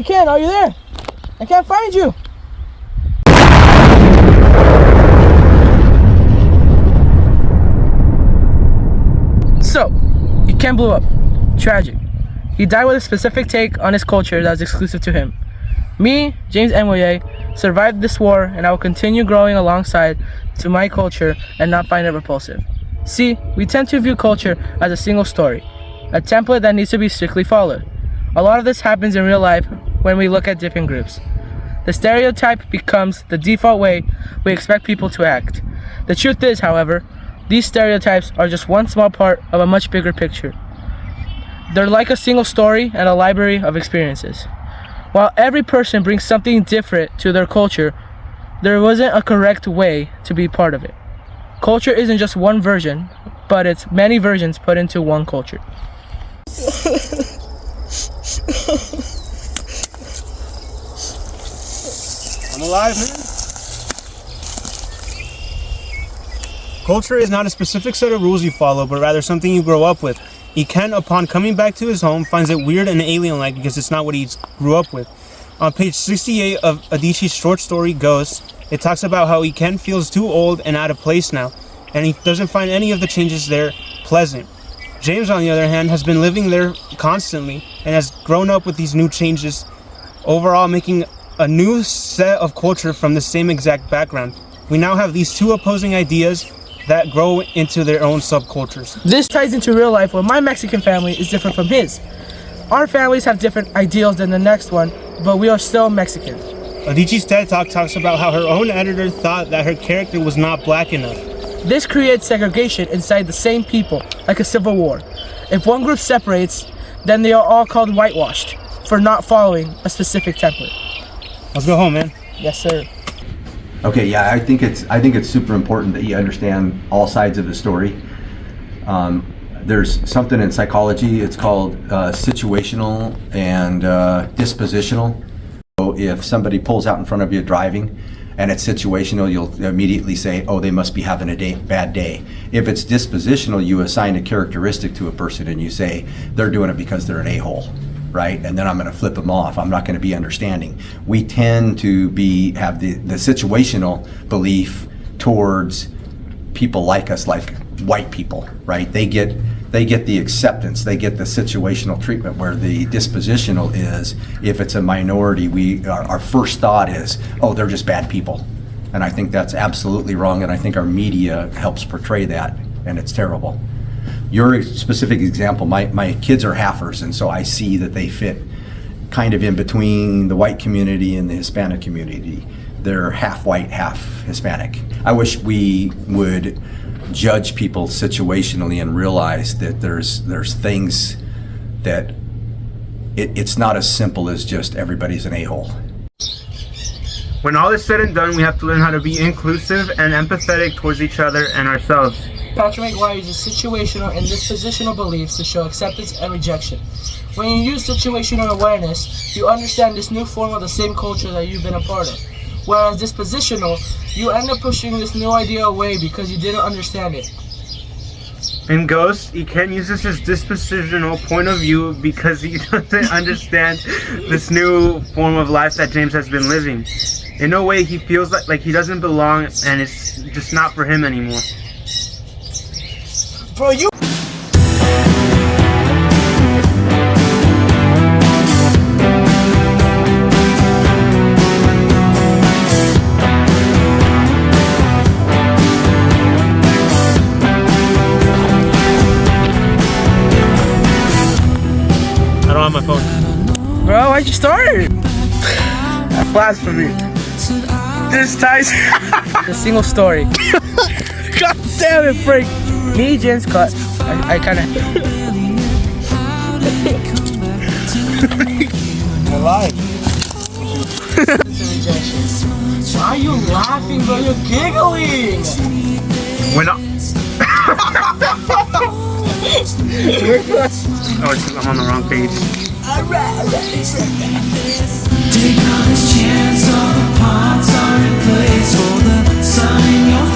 Ken, are you there? I can't find you. So, Ken blew up. Tragic. He died with a specific take on his culture that was exclusive to him. Me, James Enwoye, survived this war, and I will continue growing alongside to my culture and not find it repulsive. See, we tend to view culture as a single story, a template that needs to be strictly followed. A lot of this happens in real life when we look at different groups. The stereotype becomes the default way we expect people to act. The truth is, however, these stereotypes are just one small part of a much bigger picture. They're like a single story and a library of experiences. While every person brings something different to their culture, there wasn't a correct way to be part of it. Culture isn't just one version, but it's many versions put into one culture. I'm alive, man. Culture is not a specific set of rules you follow, but rather something you grow up with. Ken, upon coming back to his home, finds it weird and alien-like because it's not what he grew up with. On page 68 of Adichie's short story, Ghost, it talks about how Ken feels too old and out of place now, and he doesn't find any of the changes there pleasant. James, on the other hand, has been living there constantly and has grown up with these new changes, overall making a new set of culture from the same exact background. We now have these two opposing ideas that grow into their own subcultures. This ties into real life where my Mexican family is different from his. Our families have different ideals than the next one, but we are still Mexican. Adichie's TED Talk talks about how her own editor thought that her character was not black enough. This creates segregation inside the same people, like a civil war. If one group separates, then they are all called whitewashed for not following a specific template. Let's go home, man. Yes, sir. Okay, yeah, I think it's super important that you understand all sides of the story. There's something in psychology, it's called situational and dispositional. So if somebody pulls out in front of you driving and it's situational, you'll immediately say, oh, they must be having a bad day. If it's dispositional, you assign a characteristic to a person and you say, they're doing it because they're an a-hole. Right? And then I'm going to flip them off. I'm not going to be understanding. We tend to have the situational belief towards people like us, like white people, right? They get the acceptance, they get the situational treatment, where the dispositional is, if it's a minority, our first thought is, oh, they're just bad people. And I think that's absolutely wrong, and I think our media helps portray that, and it's terrible. Your specific example, my kids are halfers, and so I see that they fit kind of in between the white community and the Hispanic community. They're half white, half Hispanic. I wish we would judge people situationally and realize that there's things that it's not as simple as just everybody's an a-hole. When all is said and done, we have to learn how to be inclusive and empathetic towards each other and ourselves. Patrick McGuire uses situational and dispositional beliefs to show acceptance and rejection. When you use situational awareness, you understand this new form of the same culture that you've been a part of. Whereas dispositional, you end up pushing this new idea away because you didn't understand it. In Ghost, Ken uses his dispositional point of view because he doesn't understand this new form of life that James has been living. In no way, he feels like he doesn't belong and it's just not for him anymore. Bro, you... I don't have my phone. Bro, why'd you start? Blasphemy. This ties. The single story. God damn it, Frank. Me, James cut. I kind of. You're alive. Why are you laughing, bro? You're giggling. We're not. Oh, I'm on the wrong page. Take on this chance, all the parts are in place for the sun in your